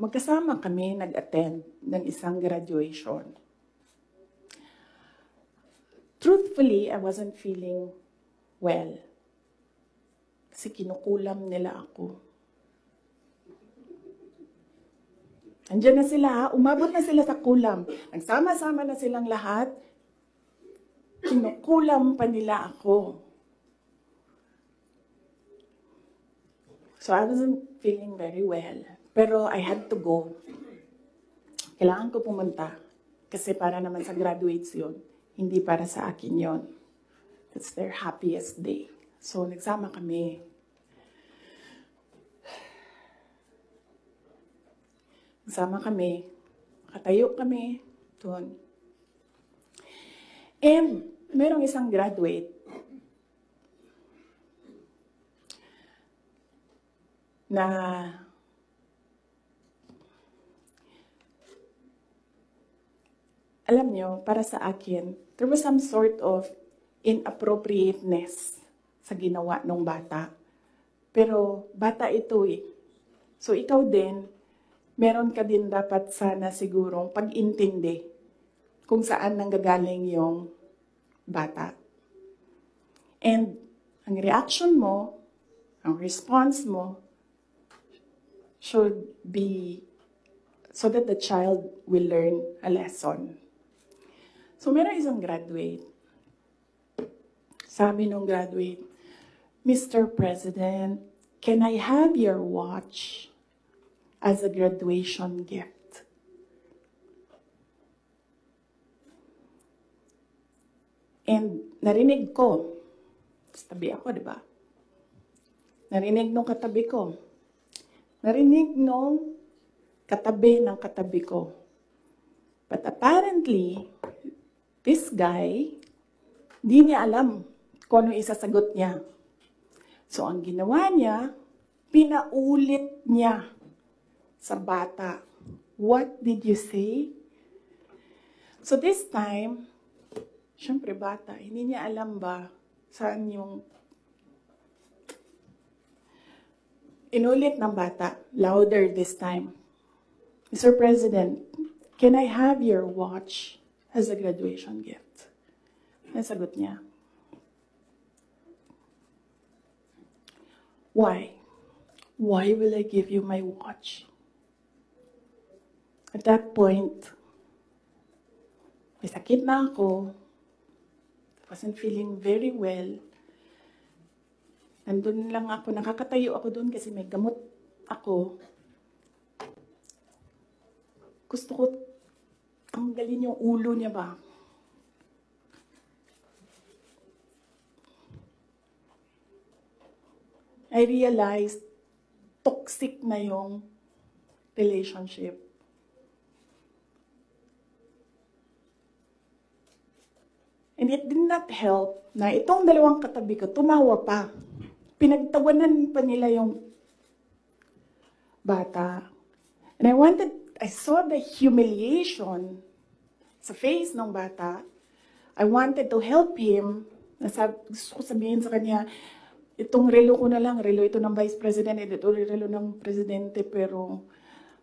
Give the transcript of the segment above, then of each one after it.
magkasama kami nag-attend ng isang graduation. Truthfully, I wasn't feeling well. Kasi kinukulam nila ako. Andiyan na sila, umabot na sila sa kulam. Nagsama-sama na silang lahat. Kinukulam pa nila ako. So I wasn't feeling very well. Pero I had to go. Kailangan ko pumunta. Kasi para naman sa graduates yun. Hindi para sa akin yun. It's their happiest day. So nagsama kami. Nagsama kami. Katayo kami doon. And merong isang graduate na alam nyo, para sa akin, there was some sort of inappropriateness sa ginawa ng bata. Pero bata ito eh. So ikaw din, meron ka din dapat sana sigurong pag-intindi kung saan nanggagaling yung bata. And ang reaction mo, ang response mo, should be so that the child will learn a lesson. So meron isang graduate. Sabi nung graduate, Mr. President, can I have your watch as a graduation gift? And narinig ko, tabi ako, di ba? Narinig nung katabi ko. Narinig nung katabi ng katabi ko. But apparently, this guy, di niya alam kung ano isasagot niya. So ang ginawa niya, pinaulit niya sa bata. What did you say? So this time, syempre bata, hindi niya alam ba saan yung inulit ng bata, louder this time. Mr. President, can I have your watch as a graduation gift? Nasagot niya. Why? Why will I give you my watch? At that point, may sakit na ako. I wasn't feeling very well. Nandun lang ako, nakakatayo ako doon kasi may gamot ako. Gusto ko tanggalin yung ulo niya ba? I realized toxic na yung relationship. And it did not help na itong dalawang katabi ko, tumawa pa. Pinagtawanan pa nila yung bata. And I saw the humiliation sa face ng bata. I wanted to help him. Gusto ko sabihin sa kanya, itong relo ko na lang, relo ito ng Vice President, ito relo ng Presidente, pero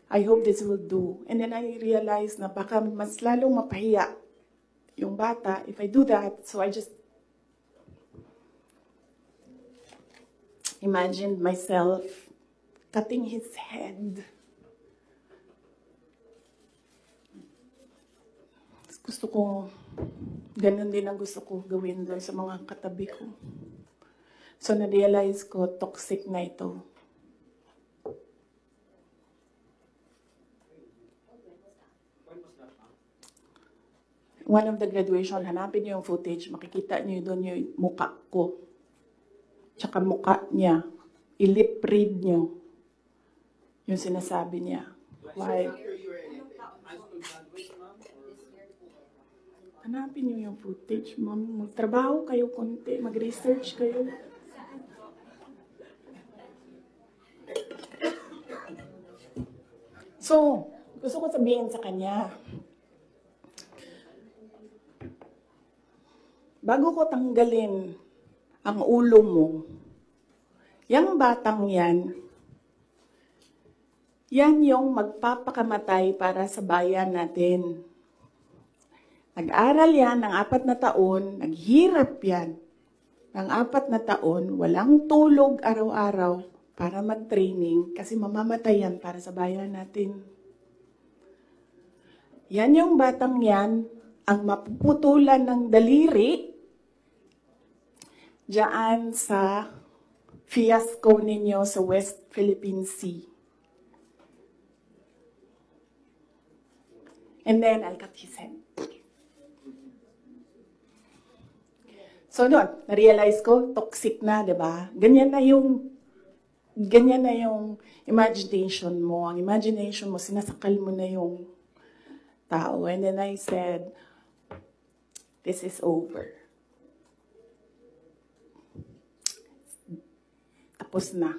I hope this will do. And then I realized na baka mas lalong mapahiya yung bata if I do that. So I just imagined myself cutting his head. Gusto ko, ganun din ang gusto ko gawin doon sa mga katabi ko. So na-realize ko, toxic na ito. One of the graduation, hanapin niyo yung footage, makikita niyo doon yung mukha ko. Tsaka mukha niya. I-lip read niyo yung sinasabi niya. Why? Hanapin niyo yung footage, ma'am. Magtrabaho kayo konti, mag-research kayo. So, gusto ko sabihin sa kanya, bago ko tanggalin ang ulo mo, yung batang yan, Yan yung magpapakamatay para sa bayan natin. Nag-aral yan ng 4 na taon, naghirap yan ng 4 na taon, walang tulog araw-araw para mag-training kasi mamamatay yan para sa bayan natin. Yan yung batang yan, ang mapuputulan ng daliri diyan sa fiasco ninyo sa West Philippine Sea. And then, I'll cut his head. So, doon, na-realize ko, toxic na, di ba? Ganyan na yung imagination mo. Ang imagination mo, sinasakal mo na yung tao. And then I said, this is over. Tapos na.